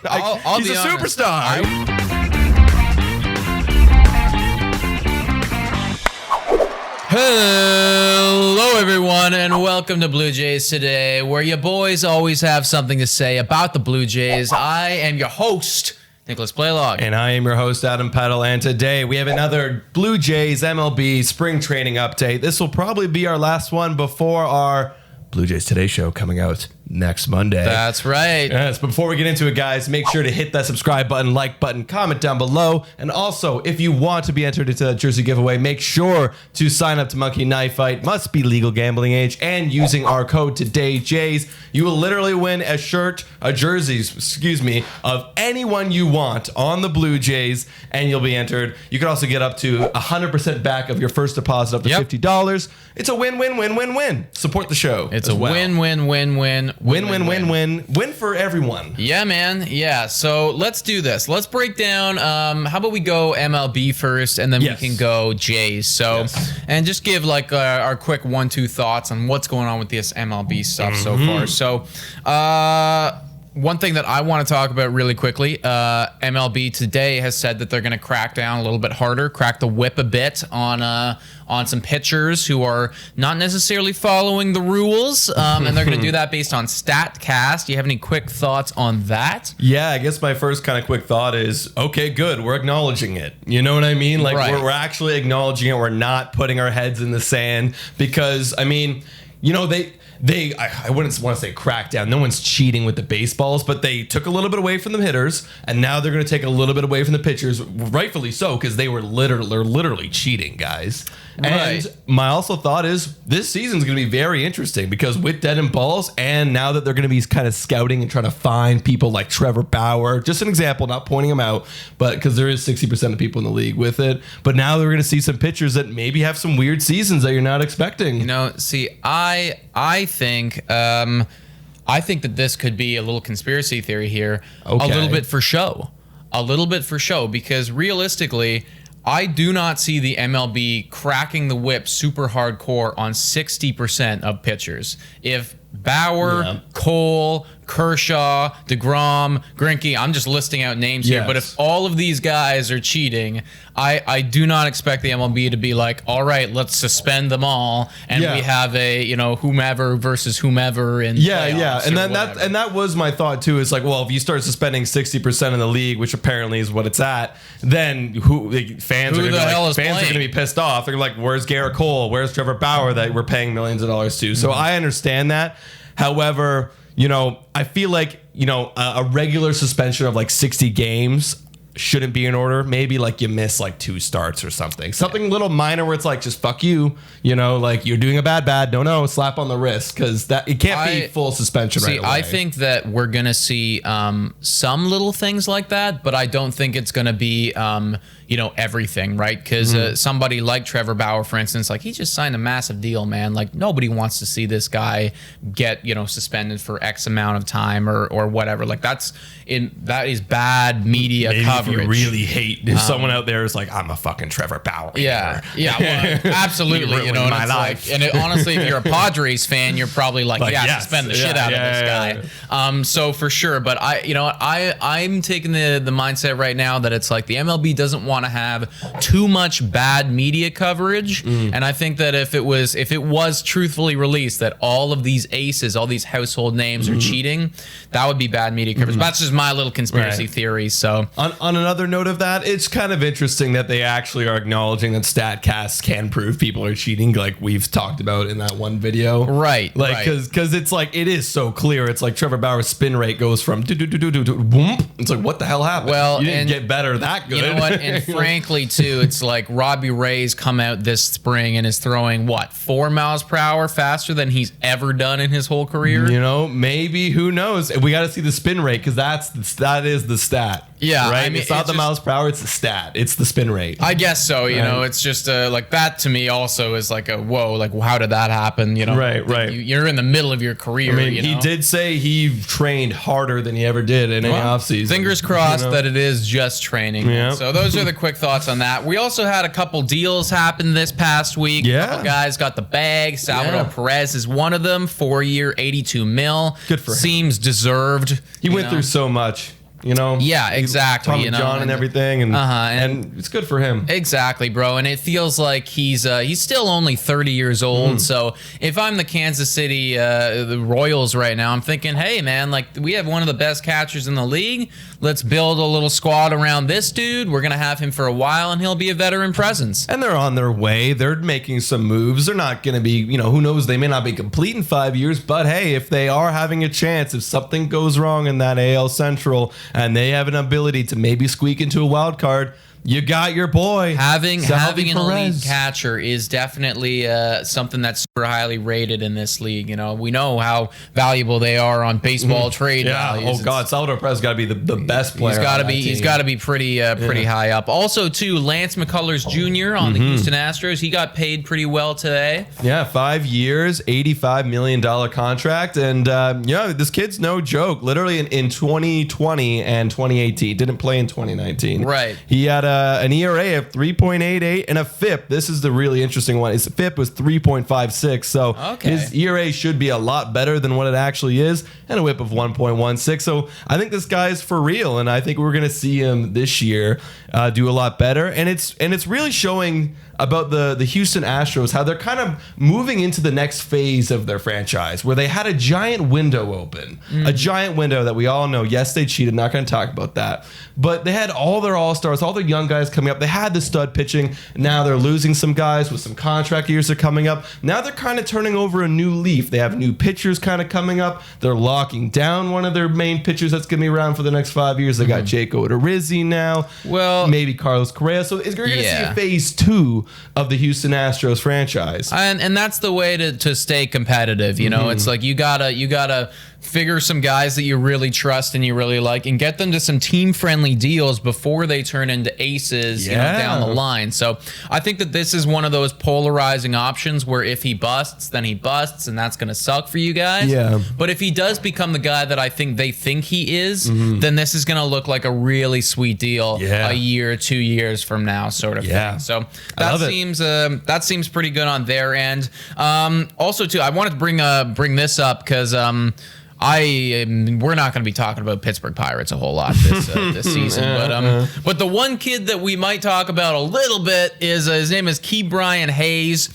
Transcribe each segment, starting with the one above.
He's a superstar. Hello, everyone, and welcome to Blue Jays Today, where you boys always have something to say about the Blue Jays. I am your host, Nicholas Playlog. And I am your host, Adam Peddle, and today we have another Blue Jays MLB spring training update. This will probably be our last one before our Blue Jays Today show coming out next Monday. That's right. Yes, but before we get into it, guys, make sure to hit that subscribe button, like button, comment down below. And also, if you want to be entered into that jersey giveaway, make sure to sign up to Monkey Knife Fight. Must be legal gambling age. And using our code TODAYJAYS, you will literally win a jersey, of anyone you want on the Blue Jays, and you'll be entered. You can also get up to 100% back of your first deposit up to $50. It's a win-win-win-win-win. Support the show. It's a win-win-win-win. Win for everyone. Yeah, man. Yeah. So let's do this. Let's break down. How about we go MLB first, and then we can go Jays. So, and just give like our quick 1-2 thoughts on what's going on with this MLB stuff so far. So, one thing that I want to talk about really quickly, MLB today has said that they're going to crack down a little bit harder, crack the whip a bit on some pitchers who are not necessarily following the rules, and they're going to do that based on StatCast. Do you have any quick thoughts on that? Yeah, I guess my first kind of quick thought is, okay, good, we're acknowledging it. You know what I mean? Like, we're actually acknowledging it. We're not putting our heads in the sand because, I mean, you know, I wouldn't want to say crackdown. No one's cheating with the baseballs, but they took a little bit away from the hitters, and now they're going to take a little bit away from the pitchers, rightfully so, because they're literally cheating, guys. And my also thought is this season's going to be very interesting because with dead and balls, and now that they're going to be kind of scouting and trying to find people like Trevor Bauer, just an example, not pointing him out, but because there is 60% of people in the league with it. But now they're going to see some pitchers that maybe have some weird seasons that you're not expecting. You know, see, I think that this could be a little conspiracy theory here, a little bit for show, because realistically, I do not see the MLB cracking the whip super hardcore on 60% of pitchers. If Bauer, Cole, Kershaw, DeGrom, Greinke, I'm just listing out names here, but if all of these guys are cheating, I do not expect the MLB to be like, all right, let's suspend them all, and we have a, you know, whomever versus whomever in playoffs and that was my thought too. It's like, well, if you start suspending 60% in the league, which apparently is what it's at, then fans are going to be pissed off. They're like, where's Garrett Cole? Where's Trevor Bauer that we're paying millions of dollars to? So I understand that. However, you know, I feel like, you know, a regular suspension of like 60 games shouldn't be in order. Maybe like you miss like 2 starts or something. Something a little minor where it's like, just fuck you. You know, like you're doing a bad. No, slap on the wrist, because that it can't be full suspension right away. I think that we're going to see some little things like that, but I don't think it's going to be you know, everything, right? Because somebody like Trevor Bauer, for instance, like he just signed a massive deal, man. Like nobody wants to see this guy get, you know, suspended for X amount of time or whatever. Like that is bad media coverage. If you really hate if someone out there is like, I'm a fucking Trevor Bauer. Yeah, well, absolutely. You know, my life. Like, and honestly, if you're a Padres fan, you're probably like suspend the shit out of this guy. So for sure, but I'm taking the mindset right now that it's like the MLB doesn't want to have too much bad media coverage, and I think that if it was truthfully released that all of these aces, all these household names are cheating, that would be bad media coverage. But that's just my little conspiracy theory. So on another note of that, it's kind of interesting that they actually are acknowledging that StatCast can prove people are cheating, like we've talked about in that one video, right? Like because it's like it is so clear. It's like Trevor Bauer's spin rate goes from boom. It's like, what the hell happened? Well, you didn't get better that good. You know what? And frankly, too, it's like Robbie Ray's come out this spring and is throwing 4 miles per hour faster than he's ever done in his whole career. You know, maybe, who knows? We got to see the spin rate, because that is the stat. Yeah, right. I mean, it's not the miles per hour; it's the stat. It's the spin rate. I guess so. You know, it's just like that to me. Also, is like a whoa. Like, how did that happen? You know, right. You're in the middle of your career. I mean, he did say he trained harder than he ever did in any offseason. Fingers crossed that it is just training. Yeah. So those are the quick thoughts on that. We also had a couple deals happen this past week. Yeah, a couple guys got the bag. Salvador Perez is one of them. 4-year, $82 million. Good for him. Seems deserved. He went through so much. You know, yeah, exactly. Tommy John and everything, and it's good for him. Exactly, bro. And it feels like he's still only 30 years old. So if I'm the Kansas City the Royals right now, I'm thinking, hey man, like we have one of the best catchers in the league. Let's build a little squad around this dude. We're gonna have him for a while, and he'll be a veteran presence. And they're on their way. They're making some moves. They're not gonna be, who knows? They may not be complete in 5 years, but hey, if they are having a chance, if something goes wrong in that AL Central, and they have an ability to maybe squeak into a wild card, you got your boy. Having an elite catcher is definitely something that's super highly rated in this league. We know how valuable they are on baseball trade values. Oh God, Salvador Perez got to be the best player. He's got to be pretty high up. Also, too, Lance McCullers Jr. on the Houston Astros. He got paid pretty well today. Yeah, 5 years, $85 million contract, and this kid's no joke. Literally in 2020 and 2018, didn't play in 2019. Right. He had an ERA of 3.88 and a FIP. This is the really interesting one. His FIP was 3.56, so his ERA should be a lot better than what it actually is, and a WHIP of 1.16. So I think this guy is for real, and I think we're going to see him this year do a lot better. And it's really showing about the Houston Astros, how they're kind of moving into the next phase of their franchise, where they had a giant window open, a giant window that we all know. Yes, they cheated. Not going to talk about that. But they had all their all-stars, all their young guys coming up. They had the stud pitching. Now they're losing some guys with some contract years are coming up. Now they're kind of turning over a new leaf. They have new pitchers kind of coming up. They're locking down one of their main pitchers that's going to be around for the next 5 years. They got Jaco Odorizzi now. Well, maybe Carlos Correa. So you're going to see a phase 2 of the Houston Astros franchise. And that's the way to stay competitive. It's like you gotta figure some guys that you really trust and you really like and get them to some team-friendly deals before they turn into aces down the line. So I think that this is one of those polarizing options where if he busts, then he busts, and that's going to suck for you guys. Yeah. But if he does become the guy that I think they think he is, then this is going to look like a really sweet deal a year, 2 years from now sort of thing. So that seems pretty good on their end. Also, too, I wanted to bring this up because we're not going to be talking about Pittsburgh Pirates a whole lot this season, but the one kid that we might talk about a little bit is his name is Ke'Bryan Hayes.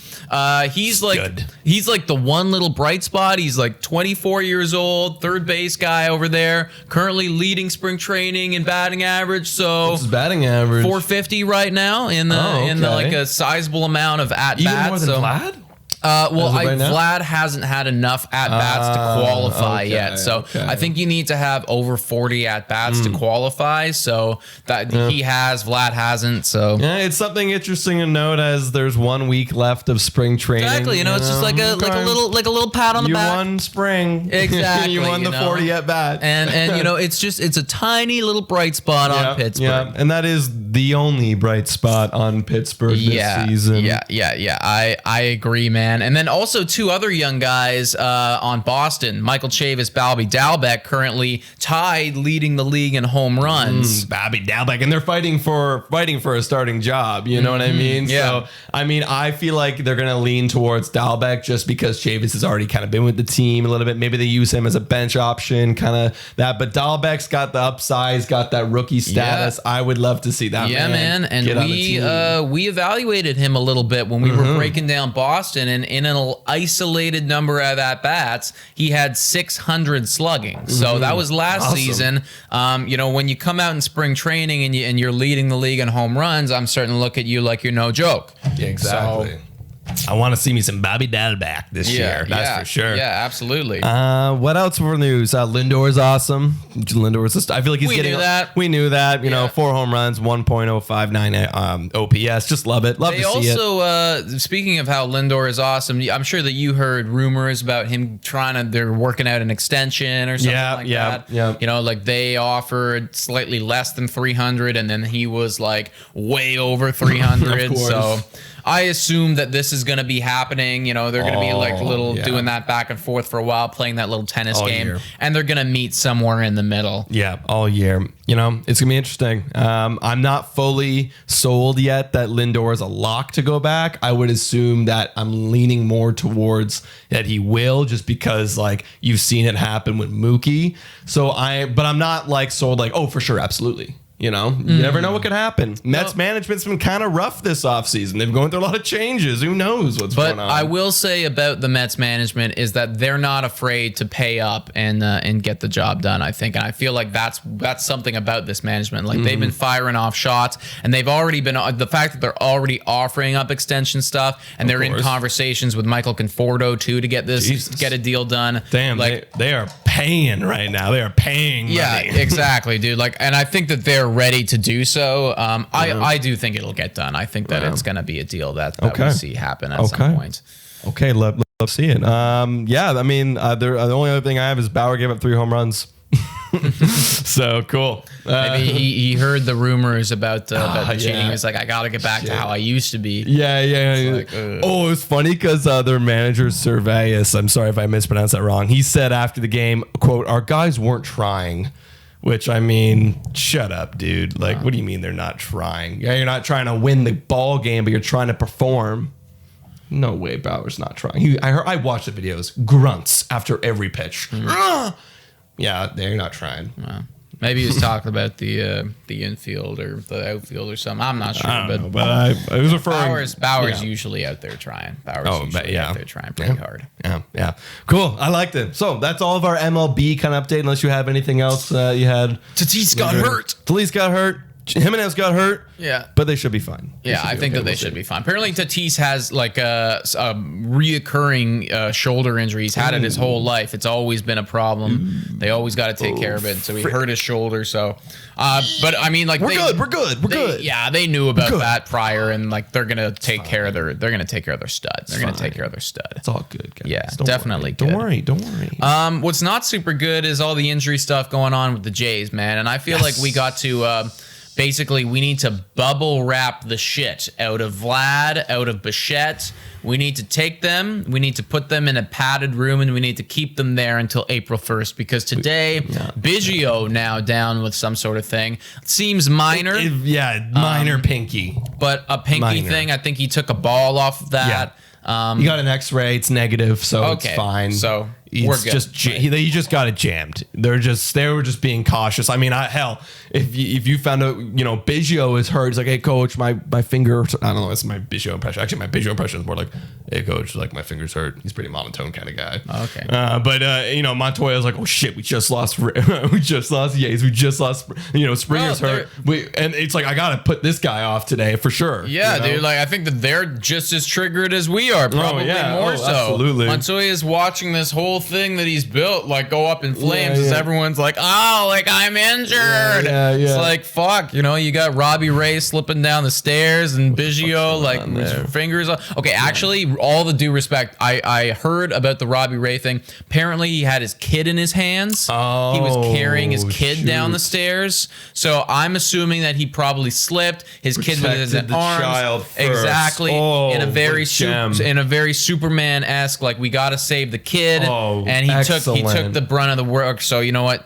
He's like the one little bright spot. He's like 24 years old, third base guy over there, currently leading spring training in batting average. So what's his batting average? 450 right now in the like a sizable amount of at bats. Even more than Vlad? Vlad hasn't had enough at-bats to qualify yet. So I think you need to have over 40 at-bats to qualify. So that Vlad hasn't. So it's something interesting to note as there's 1 week left of spring training. Exactly. It's just like a little pat on the back. You won spring. Exactly. You won the 40 at-bat. And it's a tiny little bright spot on Pittsburgh. Yeah. And that is the only bright spot on Pittsburgh this season. Yeah. I agree, man. And then also 2 other young guys on Boston, Michael Chavis, Bobby Dalbec, currently tied leading the league in home runs. Bobby Dalbec, and they're fighting for a starting job. You know what I mean? Yeah. So I feel like they're gonna lean towards Dalbec just because Chavis has already kind of been with the team a little bit. Maybe they use him as a bench option, kind of that. But Dalbec's got the upside, got that rookie status. Yeah. I would love to see that. Yeah, man. And we evaluated him a little bit when we were breaking down Boston, and in an isolated number of at-bats, he had 600 slugging. So that was last season. When you come out in spring training and you're leading the league in home runs, I'm starting to look at you like you're no joke. Yeah, exactly. I want to see me some Bobby Dalbec this year. That's for sure. Yeah, absolutely. What else for news? Lindor is awesome. Lindor is I feel like he's getting that. We knew that. 4 home runs, 1.059 OPS. Just love it. Love to see it. Also, speaking of how Lindor is awesome, I'm sure that you heard rumors about him they're working out an extension or something like that. Yeah. Like they offered slightly less than 300, and then he was like way over 300. Of course. So I assume that this is going to be happening. You know, they're going to be like doing that back and forth for a while, playing that little tennis all game, year. and they're going to meet somewhere in the middle. Yeah, all year. You know, it's going to be interesting. I'm not fully sold yet that Lindor is a lock to go back. I would assume that I'm leaning more towards that he will, just because like you've seen it happen with Mookie. But I'm not like sold like, oh, for sure, absolutely. You know, you never know what could happen. Mets management's been kind of rough this offseason. They've gone through a lot of changes. Who knows what's going on? But I will say about the Mets management is that they're not afraid to pay up and get the job done, I think. And I feel like that's something about this management. Like they've been firing off shots, and they've already been, the fact that they're already offering up extension stuff, and they're in conversations with Michael Conforto too to get get a deal done. Damn, like they are paying right now. They are paying money. Yeah, exactly, dude. Like, and I think that they're ready to do so. I do think it'll get done. I think that it's going to be a deal that we'll see happen at some point. Okay, let's see it. Yeah, I mean, the only other thing I have is Bauer gave up 3 home runs. So cool. Maybe he heard the rumors about the cheating. He was like, I got to get back to how I used to be. Yeah. Like, oh, it was funny because their manager, Servais, I'm sorry if I mispronounced that wrong. He said after the game, quote, "Our guys weren't trying." Which, I mean, shut up, dude. Like, what do you mean they're not trying? Yeah, you're not trying to win the ball game, but you're trying to perform. No way Bauer's not trying. I watched the videos. Grunts after every pitch. Yeah, they're not trying. Maybe he was talking about the infield or the outfield or something. I'm not sure. I don't know, but I was referring. Bauer's usually out there trying. Bauer's out there trying pretty hard. Yeah. Cool. I liked it. So that's all of our MLB kind of update. Unless you have anything else you had. Tatis got hurt. Tatis got hurt. Jimenez got hurt. Yeah. But they should be fine. I think that they should be fine. Apparently Tatis has like a reoccurring shoulder injury. He's had it his whole life. It's always been a problem. They always got to take care of it. So he hurt his shoulder. So, but I mean, like we're good. Yeah, they knew about that prior, and like they're gonna take care of their stud. They're gonna take care of their stud. It's all good, guys. Yeah, definitely. Don't worry. What's not super good is all the injury stuff going on with the Jays, man. And I feel like we got to. Basically, we need to bubble wrap the shit out of Vlad, out of Bichette. We need to take them. We need to put them in a padded room, and we need to keep them there until April 1st. Because today, Biggio now down with some sort of thing. Seems minor. Minor pinky. But a pinky thing, I think he took a ball off of that. Yeah. You got an X-ray. It's negative, so it's fine. So we're good. He just got it jammed. They were just being cautious. I mean, if you found out, Biggio is hurt, he's like, hey coach, my finger. I don't know. It's my Biggio impression. Actually, my Biggio impression is more like, hey coach, like my finger's hurt. He's a pretty monotone kind of guy. Okay. But Montoya's like, oh shit, we just lost Yates. We just lost. Springer's hurt. And it's like I gotta put this guy off today for sure. Yeah, dude. Like I think that they're just as triggered as we are. Probably more so. Absolutely. Montoya's watching this whole thing that he's built like go up in flames as everyone's like, oh, like I'm injured. It's like fuck, you got Robbie Ray slipping down the stairs and Biggio like his fingers. Okay, actually, all the due respect, I heard about the Robbie Ray thing. Apparently, he had his kid in his hands. Oh, he was carrying his kid down the stairs. So I'm assuming that he probably slipped. His kid was in his arms. Child first. Exactly. Oh, in a very Superman-esque, like we gotta save the kid. And he took the brunt of the work. So you know what?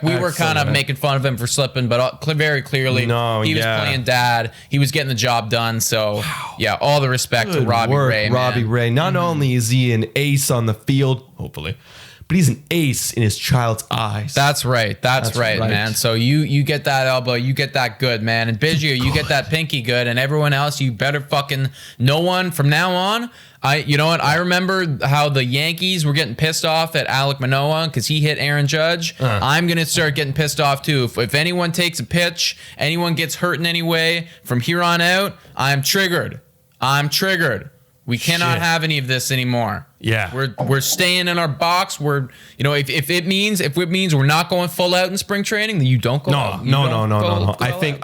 We were kind of making fun of him for slipping, but very clearly he was playing dad. He was getting the job done. So all the respect to Robbie Ray. Robbie Ray. Not only is he an ace on the field, hopefully, but he's an ace in his child's eyes. That's right. That's right, man. So you get that elbow, you get that good, man. And Biggio, you get that pinky good, and everyone else, you better fucking no one from now on. You know what? I remember how the Yankees were getting pissed off at Alek Manoah because he hit Aaron Judge. I'm going to start getting pissed off too. If anyone takes a pitch, anyone gets hurt in any way, from here on out, I'm triggered. We cannot have any of this anymore. Yeah. We're staying in our box. If it means we're not going full out in spring training, then you don't go. No. I think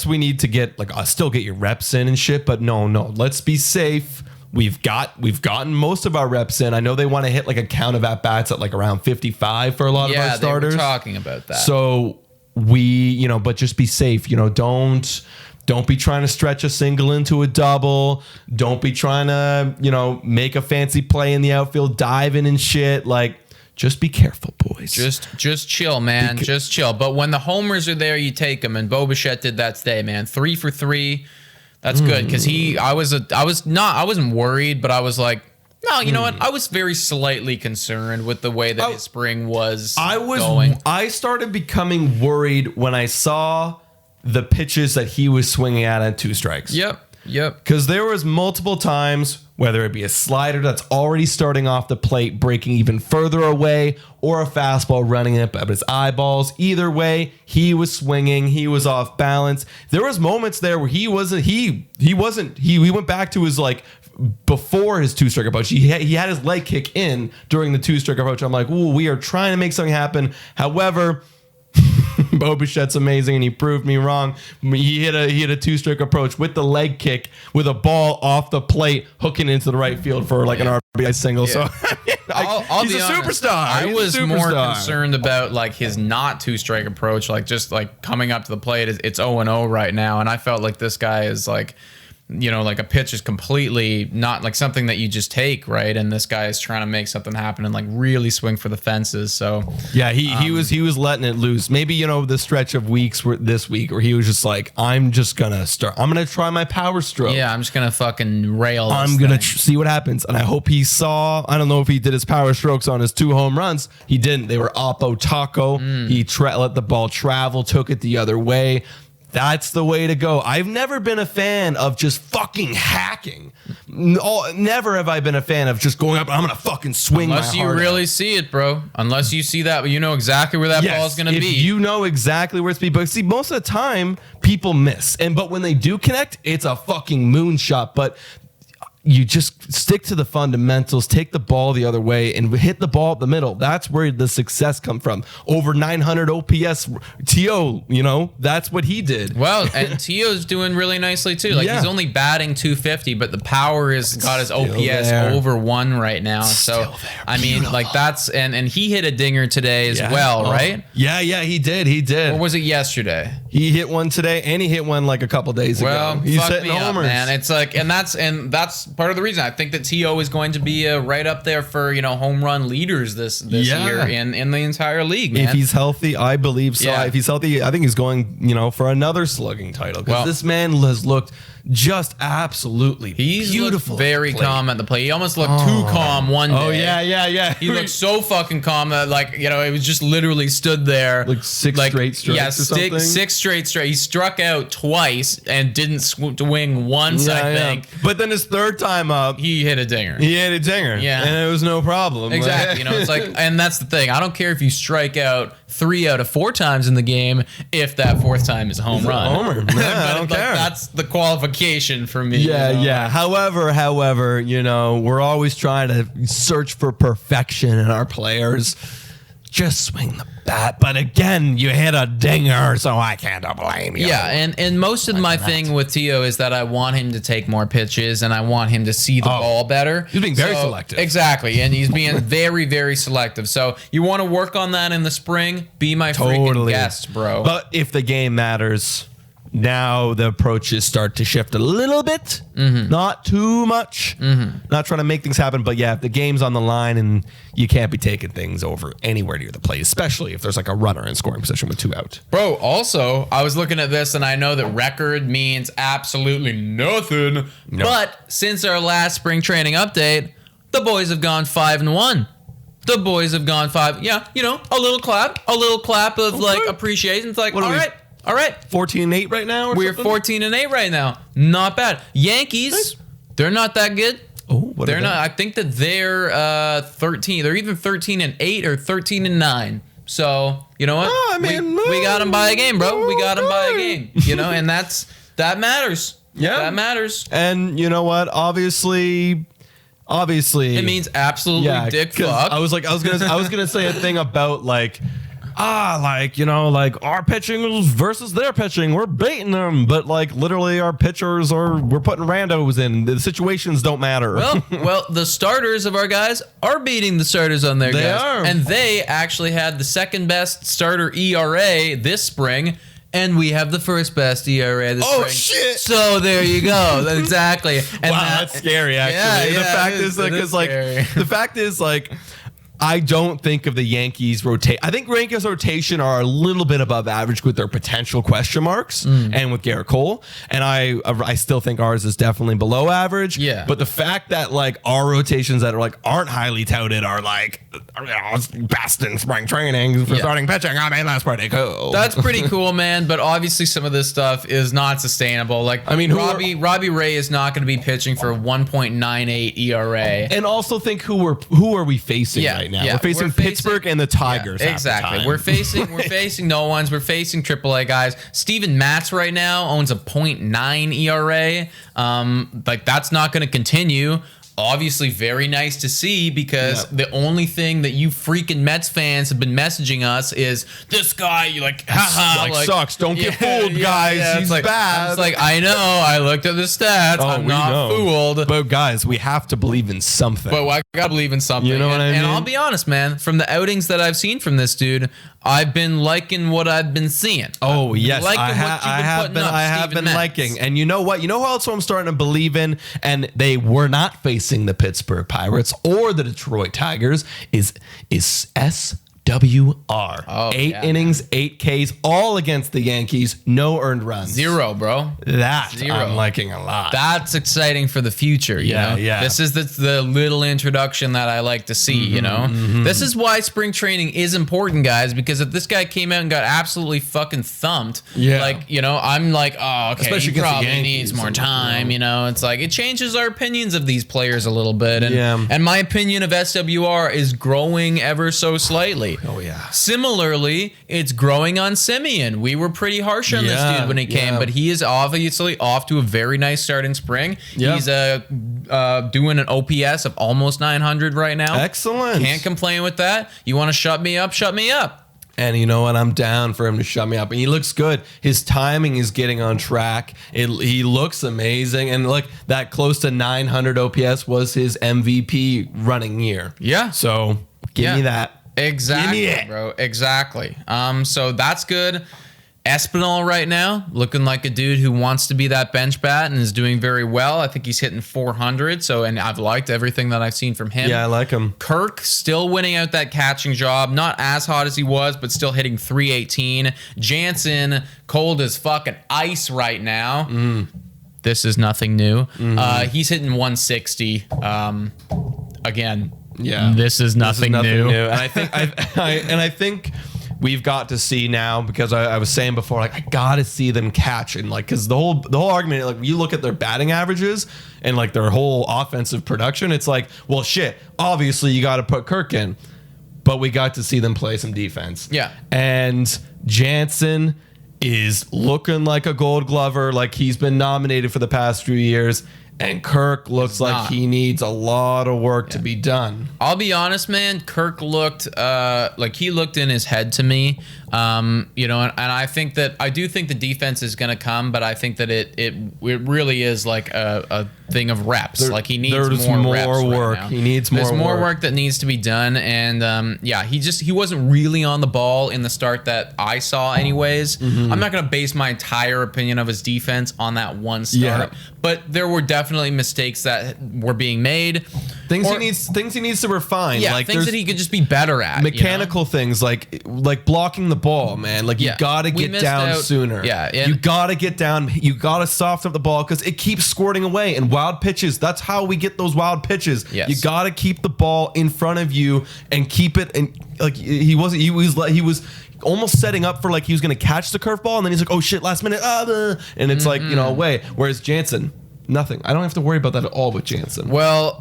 we need to still get your reps in and shit, but no. Let's be safe. We've gotten most of our reps in. I know they want to hit like a count of at bats at like around 55 for a lot of our starters. They were talking about that. So but just be safe. Don't be trying to stretch a single into a double. Don't be trying to, make a fancy play in the outfield, diving and shit. Like, just be careful, boys. Just chill, man. Just chill. But when the homers are there, you take them. And Bo Bichette did that today, man. 3 for 3. That's good because I wasn't worried, but I was like, no, you know what? I was very slightly concerned with the way that his spring was going. I started becoming worried when I saw the pitches that he was swinging at 2 strikes. Yep. Because there was multiple times, whether it be a slider that's already starting off the plate, breaking even further away, or a fastball running up at his eyeballs. Either way, he was swinging. He was off balance. There was moments there where he went back to his before his 2-strike approach. He had his leg kick in during the 2-strike approach. I'm like, ooh, we are trying to make something happen. However, Bo Bichette's amazing, and he proved me wrong. He hit a 2-strike approach with the leg kick with a ball off the plate, hooking into the right field for an RBI single. Yeah. So he's a superstar. I was more concerned about his not 2-strike approach, just coming up to the plate. It's 0-0 right now, and I felt like this guy is a pitch is completely not something that you just take, right? And this guy is trying to make something happen and really swing for the fences. So yeah, he was letting it loose. Maybe the stretch of weeks this week where he was just I'm gonna try my power stroke. Yeah, I'm just gonna fucking rail. I'm gonna see what happens, and I hope he saw. I don't know if he did his power strokes on his 2 home runs. He didn't. They were oppo taco. He let the ball travel, took it the other way. That's the way to go. I've never been a fan of just fucking hacking. Never have I been a fan of just going up, I'm going to fucking swing Unless you really see it, bro. Unless you see that, you know exactly where that ball is going to be. You know exactly where it's be. But see, most of the time, people miss. But when they do connect, it's a fucking moonshot. But you just stick to the fundamentals, take the ball the other way, and hit the ball up the middle. That's where the success come from. Over 900 OPS, T.O., that's what he did. Well, and T.O.'s doing really nicely, too. He's only batting 250, but the power has got his OPS over 1 right now. So, I mean, that's... And he hit a dinger today as well, right? Yeah, he did. Or was it yesterday? He hit one today, and he hit one a couple days ago. He's hitting homers. Man. It's and that's part of the reason I think that T.O. is going to be right up there for home run leaders this year in the entire league, man. If he's healthy, I believe so. Yeah. If he's healthy, I think he's going for another slugging title, because this man has looked just absolutely beautiful. Very calm at the plate. He almost looked too calm one day. Oh yeah. He looked so fucking calm that it was just literally stood there 6 straight strikes. Yeah, or something. 6 straight. He struck out twice and didn't swing once. I think. But then his third time up, he hit a dinger. Yeah, and it was no problem. Exactly. It's and that's the thing. I don't care if you strike out 3 out of 4 times in the game if that 4th time is a home run. Homer. I don't care. That's the qualification for me. Yeah. However, we're always trying to search for perfection in our players. Just swing the bat, but again, you hit a dinger, so I can't blame you. Yeah, and most of my thing with T.O. is that I want him to take more pitches, and I want him to see the ball better. He's being very selective. Exactly, and he's being very, very selective. So you want to work on that in the spring? Be my freaking guest, bro. But if the game matters, now the approaches start to shift a little bit, not too much, not trying to make things happen, but if the game's on the line and you can't be taking things over anywhere near the plate, especially if there's a runner in scoring position with 2 out. Bro, also, I was looking at this and I know that record means absolutely nothing, but since our last spring training update, the boys have gone 5-1. The boys have gone 5, a little clap of appreciation. It's all right. 14-8 right now? We're 14-8 right now. Not bad. Yankees, they're not that good. Oh, they're not. I think that they're 13. They're either 13-8 or 13-9. So, you know what? We got them by a game, bro. We got them by a game. And that matters. Yeah. That matters. And you know what? Obviously it means absolutely dick fuck. I was gonna say a thing about like, you know, like our pitching versus their pitching, we're baiting them, but like literally our pitchers we're putting randos in. The situations don't matter. Well, the starters of our guys are beating the starters on their guys. They are. And they actually had the second best starter ERA this spring. And we have the first best ERA this spring. Oh, shit. So there you go. Exactly. And wow, that's scary, actually. Yeah, the fact is, like, the fact is, like, I don't think of the Yankees rotate. I think Yankees rotation are a little bit above average with their potential question marks and with Garrett Cole. And I still think ours is definitely below average. Yeah. But the fact that like our rotations that are like aren't highly touted are like, you know, best in spring training for starting pitching. I mean, that's pretty cool. That's pretty cool, man. But obviously some of this stuff is not sustainable. Like, I mean, Robbie Ray is not going to be pitching for 1.98 ERA. And also think who are we facing right now? Yeah, we're facing Pittsburgh and the Tigers. Yeah, exactly. We're facing no ones. We're facing AAA guys. Steven Matz right now owns a 0.9 ERA. Like that's not going to continue. Obviously very nice to see because the only thing that you freaking Mets fans have been messaging us is this guy, you like, haha, like sucks. Don't get fooled, guys. He's like, bad. It's like, I know. I looked at the stats. I'm not fooled. But guys, we have to believe in something. But I gotta believe in something. You know what I mean? And I'll be honest, man. From the outings that I've seen from this dude, I've been liking what I've been seeing. Oh yes, I have been liking. And you know what? You know who else I'm starting to believe in? And they were not facing the Pittsburgh Pirates or the Detroit Tigers. Is SWR. 8 innings, 8 Ks, all against the Yankees. No earned runs. 0, bro. I'm liking a lot. That's exciting for the future. You know? Yeah. This is the little introduction that I like to see. You know, this is why spring training is important, guys. Because if this guy came out and got absolutely fucking thumped, like, you know, I'm like, oh, okay, especially he probably needs more time. You know, it's like it changes our opinions of these players a little bit. And my opinion of SWR is growing ever so slightly. Oh yeah. Similarly, it's growing on Simeon. We were pretty harsh on this dude when he came, but he is obviously off to a very nice start in spring. He's doing an OPS of almost 900 right now. Excellent. Can't complain with that. You want to shut me up? Shut me up. And you know what? I'm down for him to shut me up. And he looks good. His timing is getting on track. He looks amazing. And like that close to 900 OPS was his MVP running year. Yeah. So give me that. Exactly, bro. Exactly. So that's good. Espinal right now, looking like a dude who wants to be that bench bat and is doing very well. I think he's hitting 400. And I've liked everything that I've seen from him. Yeah, I like him. Kirk still winning out that catching job. Not as hot as he was, but still hitting 318. Jansen, cold as fucking ice right now. This is nothing new. He's hitting 160. Again. Yeah, this is nothing new. And I think I think we've got to see now, because I was saying before, like I gotta see them catch, and like because the whole argument, like you look at their batting averages and like their whole offensive production, it's like, well, shit, obviously you got to put Kirk in, but we got to see them play some defense. Yeah, and Jansen is looking like a Gold Glover, like he's been nominated for the past few years. And Kirk looks like he needs a lot of work to be done. I'll be honest, man. Kirk looked like he looked in his head to me. You know, and I think that I do think the defense is going to come, but I think that it really is like a thing of reps. Like he needs more reps work. Right now. He needs more. There's more work that needs to be done, and he wasn't really on the ball in the start that I saw. Anyways, I'm not going to base my entire opinion of his defense on that one start, but there were definitely mistakes that were being made. Things he needs to refine. Yeah, like things that he could just be better at. Mechanical things like blocking the ball, man. Like you gotta get down sooner. Yeah, you gotta get down. You gotta soften up the ball because it keeps squirting away. And wild pitches, that's how we get those wild pitches. Yes. You gotta keep the ball in front of you and keep it. And like he was almost setting up for like he was gonna catch the curveball, and then he's like, oh shit, last minute, and it's like away. Whereas Jansen, nothing. I don't have to worry about that at all with Jansen. Well,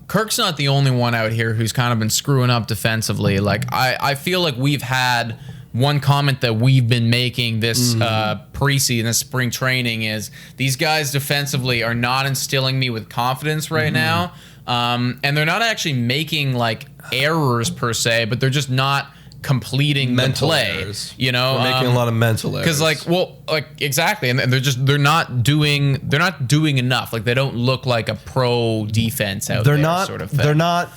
Kirk's not the only one out here who's kind of been screwing up defensively. Like I feel like we've had one comment that we've been making this preseason, this spring training, is these guys defensively are not instilling me with confidence right now. And they're not actually making like errors per se, but they're just not completing mental the play. Errors. You know, we're making a lot of mental errors. Because exactly, and they're not doing enough. Like they don't look like a pro defense out there. Sort of thing. They're not.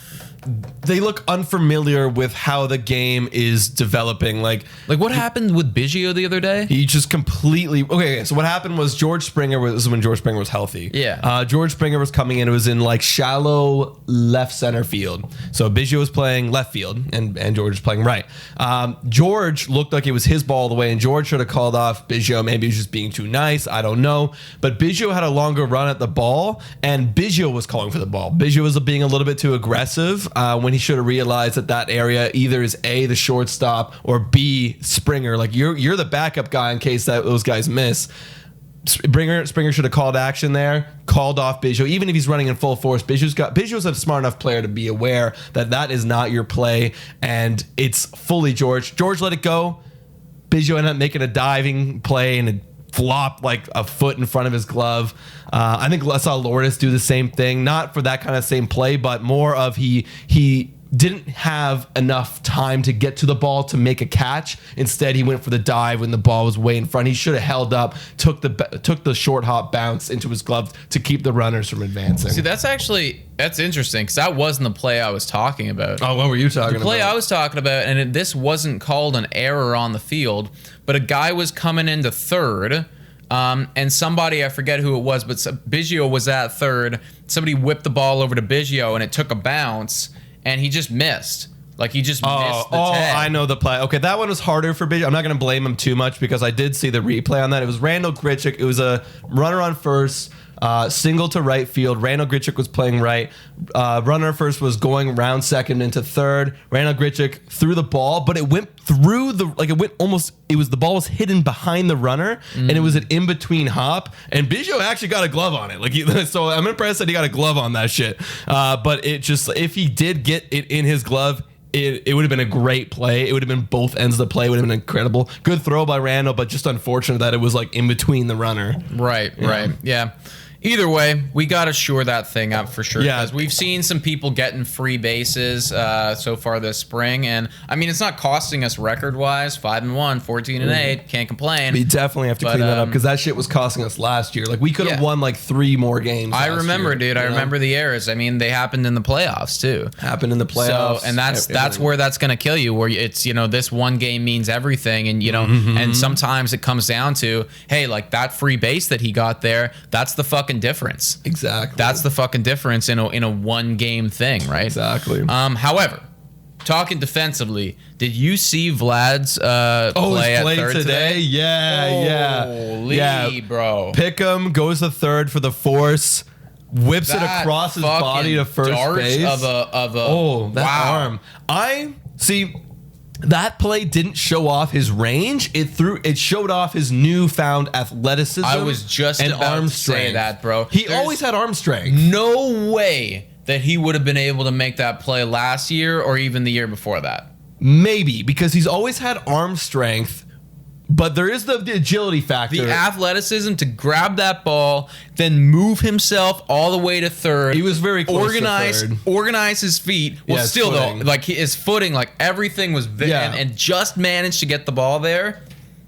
They look unfamiliar with how the game is developing. Like what happened with Biggio the other day? He just completely... Okay, so what happened was George Springer was when George Springer was healthy. Yeah. George Springer was coming in. It was in like shallow left center field. So Biggio was playing left field and George was playing right. George looked like it was his ball all the way, and George should have called off Biggio. Maybe he was just being too nice. I don't know. But Biggio had a longer run at the ball, and Biggio was calling for the ball. Biggio was being a little bit too aggressive. When he should have realized that area either is A, the shortstop, or B, Springer. Like you're the backup guy in case those guys miss. Springer should have called action there, called off Biggio. Even if he's running in full force, Biggio's a smart enough player to be aware that is not your play, and it's fully George. George let it go. Biggio ended up making a diving play and it flopped like a foot in front of his glove. I think I saw Lourdes do the same thing, not for that kind of same play, but more of he didn't have enough time to get to the ball to make a catch. Instead, he went for the dive when the ball was way in front. He should have held up, took the short hop bounce into his glove to keep the runners from advancing. See, that's interesting because that wasn't the play I was talking about. Oh, what were you talking about? The play I was talking about, and this wasn't called an error on the field, but a guy was coming into third, and somebody, I forget who it was, but Biggio was at third. Somebody whipped the ball over to Biggio, and it took a bounce, and he just missed. Like, he just missed the tag. I know the play. Okay, that one was harder for Biggio. I'm not going to blame him too much because I did see the replay on that. It was Randall Grichuk. It was a runner on first, single to right field. Randall Grichuk was playing right. Runner first was going round second into third. Randall Grichuk threw the ball, but it went through the ball was hidden behind the runner, and it was an in-between hop, and Biggio actually got a glove on it. So I'm impressed that he got a glove on that shit. But it just, if he did get it in his glove, it would have been a great play. It would have been both ends of the play. It would have been incredible. Good throw by Randall, but just unfortunate that it was like in between the runner. Right. Yeah. Either way, we got to shore that thing up for sure. Yeah. Because we've seen some people getting free bases so far this spring. And, I mean, it's not costing us record-wise. 5-1, 14-8. Can't complain. We definitely have to clean that up because that shit was costing us last year. Like, we could have won like 3 more games I remember, dude. I remember the errors. I mean, they happened in the playoffs, too. Happened in the playoffs. So, and that's where that's going to kill you, where it's, this one game means everything. And, and sometimes it comes down to, hey, like, that free base that he got there, that's the fucking difference. Exactly. That's the fucking difference in a one game thing, right? Exactly. However, talking defensively, did you see Vlad's play at third today? Yeah. Bro. Pickham goes to third for the force, whips it across his body to first base. That arm. I see. That play didn't show off his range. It showed off his newfound athleticism. I was just and about arm to strength. say that, bro. There's always had arm strength. No way that he would have been able to make that play last year or even the year before that. Maybe because he's always had arm strength. But there is the agility factor. The athleticism to grab that ball, then move himself all the way to third. He was very close to third. Organize his feet. Well, still footing. though, like his footing, like everything was, and just managed to get the ball there.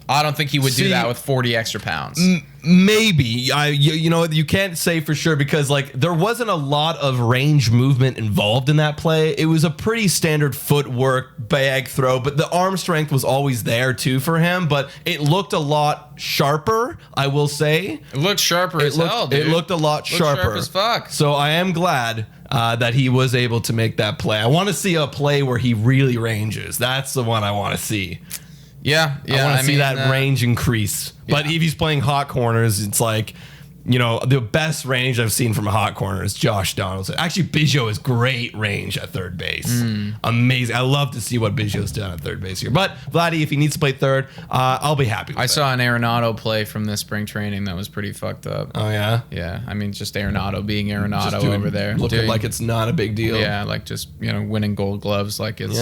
I don't think he would do that with 40 extra pounds. Maybe. You can't say for sure because like there wasn't a lot of range movement involved in that play. It was a pretty standard footwork bag throw, but the arm strength was always there too for him, but it looked a lot sharper, I will say. It looked sharper as hell, dude. It looked a lot sharper. Sharp as fuck. So I am glad that he was able to make that play. I want to see a play where he really ranges. That's the one I want to see. Yeah. I want to see that range increase. But if he's playing hot corners, it's like, the best range I've seen from a hot corner is Josh Donaldson. Actually, Biggio is great range at third base. Amazing. I love to see what Biggio's done at third base here. But Vladdy, if he needs to play third, I'll be happy with that. I saw an Arenado play from this spring training that was pretty fucked up. Oh, yeah? Yeah. I mean, just Arenado being Arenado over there. Looking like it's not a big deal. Yeah, like just, winning gold gloves like it's,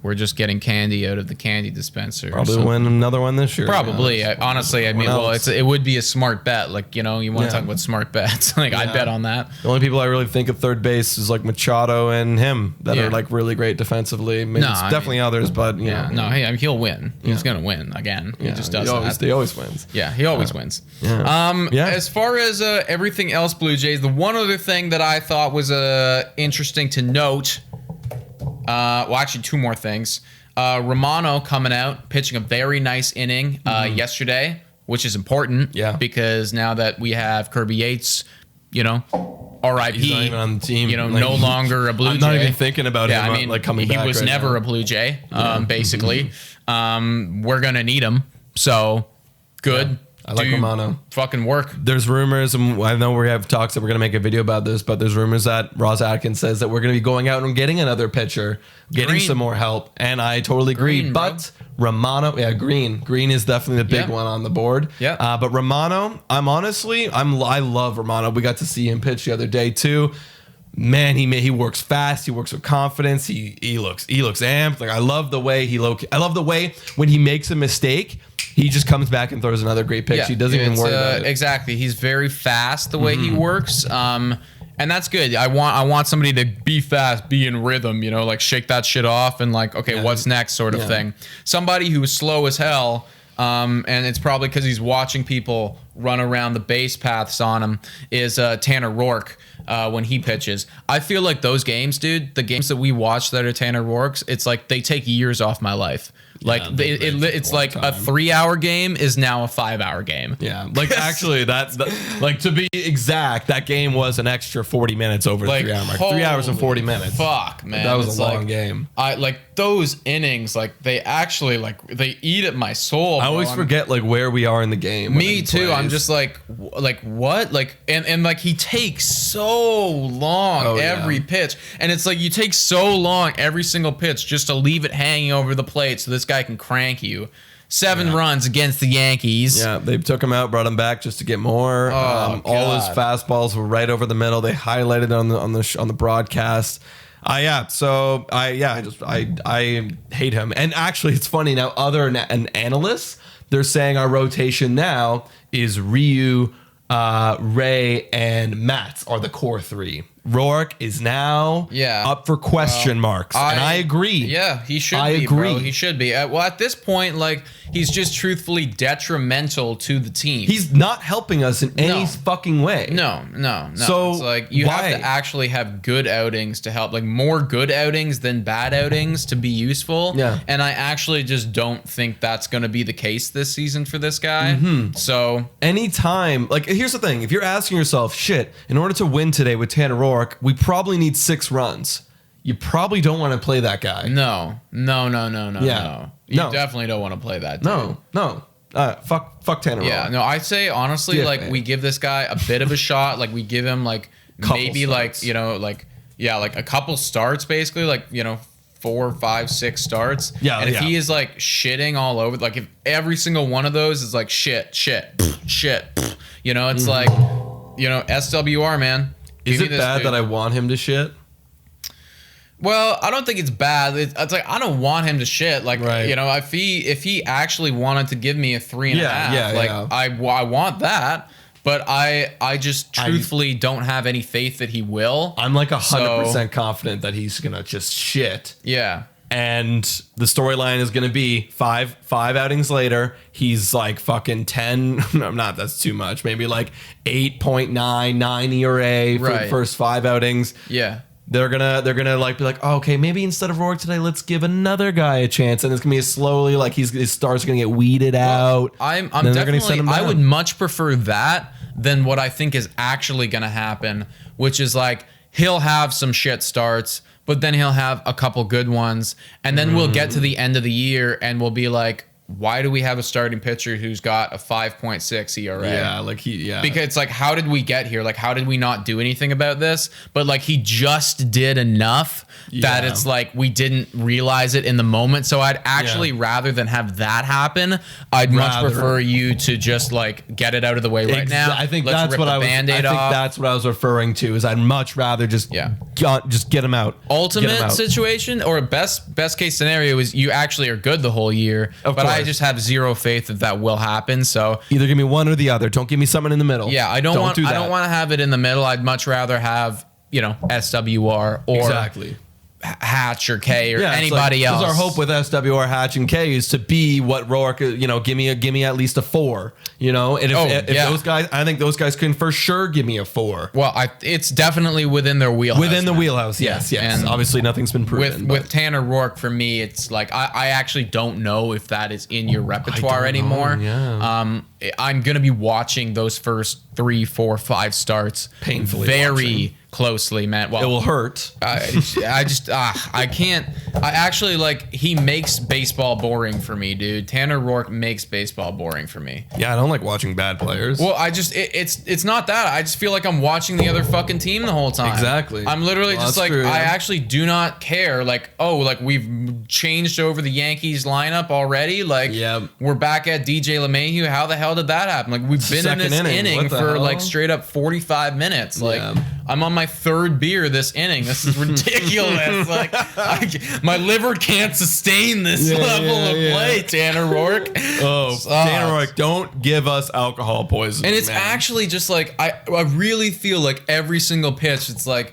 we're just getting candy out of the candy dispenser. Probably win another one this year. Probably. Honestly, I mean, well, it would be a smart bet. Like, you know, you want to talk about smart bets. Like, I'd bet on that. The only people I really think of third base is like Machado and him that are like really great defensively. Maybe definitely others, but you know. No, he'll win. He's gonna win again. He just does that. He always wins. Yeah, he always wins. As far as everything else, Blue Jays, the one other thing that I thought was interesting to note. Well, actually, two more things. Romano coming out, pitching a very nice inning yesterday, which is important. Yeah. Because now that we have Kirby Yates, you know, R.I.P. He's not even on the team. You know, no longer a Blue Jay. I'm not even thinking about him. I mean, like coming back. He was never a Blue Jay. Basically, we're gonna need him. So good. Yeah. I like Romano. Fucking work. There's rumors, and I know we have talks that we're going to make a video about this, but there's rumors that Ross Atkins says that we're going to be going out and getting another pitcher, getting some more help, and I totally agree. Green, but Romano, Green is definitely the big one on the board. Yeah. But Romano, I love Romano. We got to see him pitch the other day too. Man, he works fast. He works with confidence. He looks amped. Like I love the way when he makes a mistake, he just comes back and throws another great pitch. He doesn't even worry about it. Exactly. He's very fast the way he works. And that's good. I want somebody to be fast, be in rhythm, you know, like shake that shit off and like, okay, what's next sort of thing. Somebody who is slow as hell, and it's probably because he's watching people run around the base paths on him, is Tanner Roark. When he pitches, I feel like those games, dude, the games that we watch that are Tanner Roark's, it's like they take years off my life. Like it's like a 3-hour game is now a 5-hour game. Yeah, like actually that's like to be exact, that game was an extra 40 minutes over the 3 hour mark. 3 hours and 40 minutes. Fuck, man, that was a long game. I like those innings, like they actually they eat at my soul. I always forget like where we are in the game. Me too. I'm just like what? Like and like he takes so long every pitch, and it's like you take so long every single pitch just to leave it hanging over the plate so this guy can crank you. 7 runs against the Yankees. Yeah, they took him out, brought him back just to get more. All his fastballs were right over the middle. They highlighted it on the broadcast. I hate him. And actually, it's funny now. Other analysts, they're saying our rotation now is Ryu, Ray, and Mats are the core 3. Roark is now up for question marks, and I agree. Yeah, he should be, bro. He should be. Well, at this point, like, he's just truthfully detrimental to the team. He's not helping us in any fucking way. No. So it's like you have to actually have good outings to help, like more good outings than bad outings to be useful. Yeah. And I actually just don't think that's going to be the case this season for this guy. So anytime, like, here's the thing: if you're asking yourself, shit, in order to win today with Tanner Roark, we probably need 6 runs. You probably don't want to play that guy. No. You definitely don't want to play that dude. No. Fuck Tanner Roark. Yeah, no, I'd say honestly, we give this guy a bit of a shot. Like we give him like maybe starts. Like a couple starts, basically, like 4, 5, 6 starts. Yeah. And if he is like shitting all over, like if every single one of those is like shit, it's like SWR, man. Is it bad that I want him to shit? Well, I don't think it's bad. It's like I don't want him to shit. Like if he actually wanted to give me a 3.5, I want that. But I just truthfully don't have any faith that he will. I'm like 100% confident that he's gonna just shit. Yeah. And the storyline is going to be five outings later, he's like fucking 10. No, not that's too much. Maybe like 8.9 ERA for the first 5 outings. Yeah. They're gonna like be like, oh, okay, maybe instead of Roark today, let's give another guy a chance, and it's gonna be slowly like his star's gonna get weeded out. I'm definitely. I would much prefer that than what I think is actually gonna happen, which is like he'll have some shit starts, but then he'll have a couple good ones, and then we'll get to the end of the year and we'll be like, why do we have a starting pitcher who's got a 5.6 ERA? Yeah, because it's like, how did we get here? Like, how did we not do anything about this? But like, he just did enough that it's like we didn't realize it in the moment. So I'd actually rather than have that happen, I'd much prefer you to just like get it out of the way right now. I think that's what I was. I think that's what I was referring to. Is I'd much rather just just get him out. Ultimate situation or best case scenario is you actually are good the whole year. But I just have zero faith that will happen. So either give me one or the other. Don't give me someone in the middle. Yeah, I don't want to have it in the middle. I'd much rather have, SWR or Hatch or K or anybody else. Because our hope with SWR, Hatch, and K is to be what Rourke, give me at least a 4, and if those guys, I think those guys can for sure give me a 4. Well, it's definitely within their wheelhouse. Within the wheelhouse, yes. And obviously nothing's been proven. With Tanner Rourke, for me, it's like I actually don't know if that is in your repertoire anymore. I'm gonna be watching those first 3, 4, 5 starts painfully very closely, man. Well, it will hurt. I can't. I actually he makes baseball boring for me, dude. Tanner Rourke makes baseball boring for me. Yeah, I don't like watching bad players. Well, it's not that. I just feel like I'm watching the other fucking team the whole time. Exactly. I'm literally just like, true, I actually do not care. We've changed over the Yankees lineup already. We're back at DJ LeMahieu. How the hell did that happen? We've been in this inning for straight up 45 minutes. I'm on my 3rd beer this inning. This is ridiculous. My liver can't sustain this level of play, Tanner Rourke. Tanner Rourke, don't give us alcohol poisoning. And it's actually just I really feel like every single pitch, it's like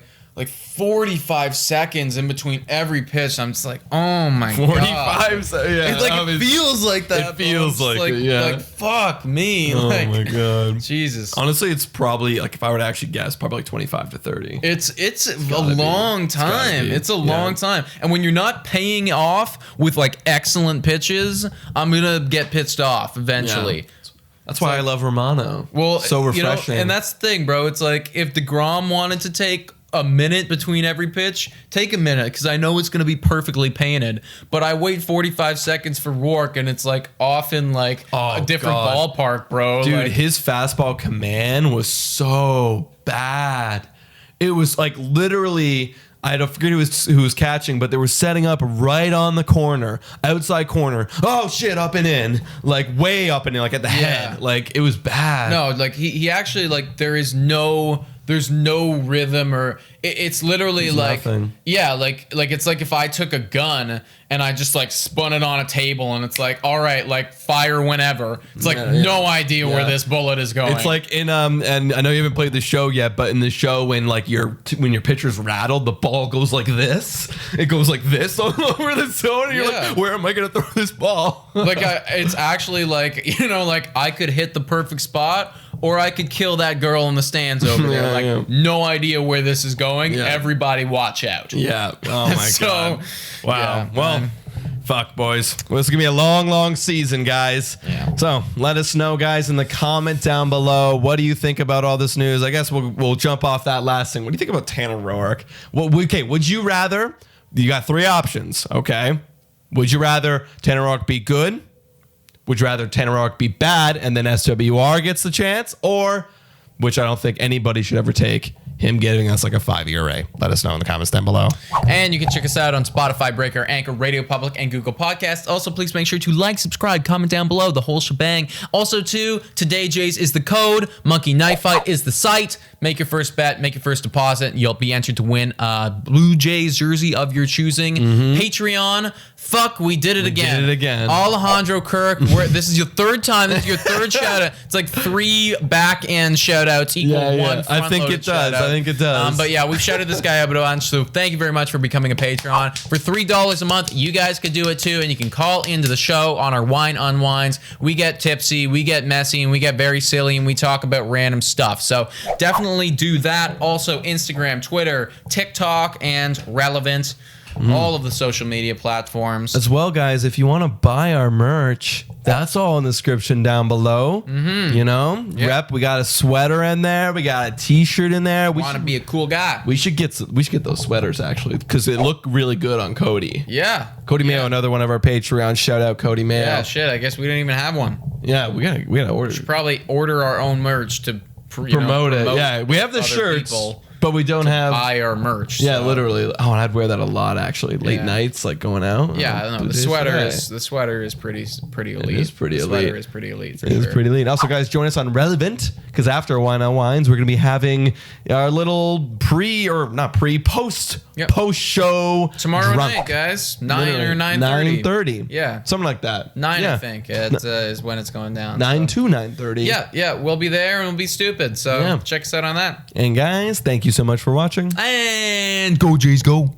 45 seconds in between every pitch. I'm just like, oh my 45 god. 45 it feels like that. It feels like it, yeah. Fuck me. Oh my god. Jesus. Honestly, it's probably if I were to actually guess, probably 25 to 30. It's a long time. It's a long time. And when you're not paying off with excellent pitches, I'm gonna get pissed off eventually. Yeah. That's why I love Romano. Well, so refreshing. And that's the thing, bro. It's if DeGrom wanted to take a minute between every pitch, take a minute, because I know it's going to be perfectly painted. But I wait 45 seconds for Rourke, and it's often a different ballpark, bro. Dude, his fastball command was so bad. It was literally, I don't forget who was catching, but they were setting up right on the corner, outside corner. Oh shit, up and in, way up and in, at the head. It was bad. No, he actually there's no rhythm, or it's literally nothing. It's if I took a gun and I just spun it on a table, and it's all right, fire whenever. It's no idea where this bullet is going. It's in and I know you haven't played the show yet, but in the show when your pitcher's rattled, the ball goes like this. It goes like this all over the zone, and you're where am I gonna throw this ball? It's actually I could hit the perfect spot, or I could kill that girl in the stands over there. No idea where this is going. Yeah. Everybody watch out. Yeah. Oh my god. Wow. Yeah, well, fuck, boys. Well, this is going to be a long, long season, guys. Yeah. So let us know, guys, in the comment down below. What do you think about all this news? I guess we'll jump off that last thing. What do you think about Tanner Rourke? Would you rather? You got 3 options, okay? Would you rather Tanner Rourke be good? Would you rather Tanner Rourke be bad and then SWR gets the chance? Or, which I don't think anybody should ever take, him giving us a 5 ERA? Let us know in the comments down below. And you can check us out on Spotify, Breaker, Anchor, Radio Public, and Google Podcasts. Also, please make sure to like, subscribe, comment down below, the whole shebang. Also, Today Jays is the code. Monkey Knife Fight is the site. Make your first bet, make your first deposit. You'll be entered to win a Blue Jays jersey of your choosing. Patreon. Fuck, we did it again. Alejandro Kirk. This is your 3rd time. This is your 3rd shout out. It's 3 back end shout outs equal 1 front I think it does. But yeah, we've shouted this guy out a bunch. So thank you very much for becoming a Patreon. For $3 a month, you guys could do it too. And you can call into the show on our Wine Unwinds. We get tipsy, we get messy, and we get very silly, and we talk about random stuff. So definitely do that. Also, Instagram, Twitter, TikTok, and Relevant. All of the social media platforms. As well, guys, if you want to buy our merch, that's all in the description down below. Rep, we got a sweater in there. We got a t-shirt in there. We want to be a cool guy. We should get those sweaters, actually, because they look really good on Cody. Yeah. Cody Mayo, another one of our Patreons. Shout out Cody Mayo. Yeah, shit. I guess we don't even have one. Yeah, we gotta order. We should probably order our own merch to promote it. Yeah, we have the shirts. But we don't have buy our merch. Yeah, so. Literally. Oh, and I'd wear that a lot actually. Late nights, going out. Yeah, I don't know. The sweater is pretty elite. It is pretty elite. The sweater is pretty elite. It is pretty elite. Also, guys, join us on Relevant. because after Wine on Wines, we're going to be having our little post show tomorrow drunk. night, guys. 9 or 9:30. 9:30. Yeah, something like that. 9, I think, is when it's going down. 9 to 9:30. Yeah, we'll be there and we'll be stupid. So check us out on that. And guys, thank you so much for watching. And go Jays, go.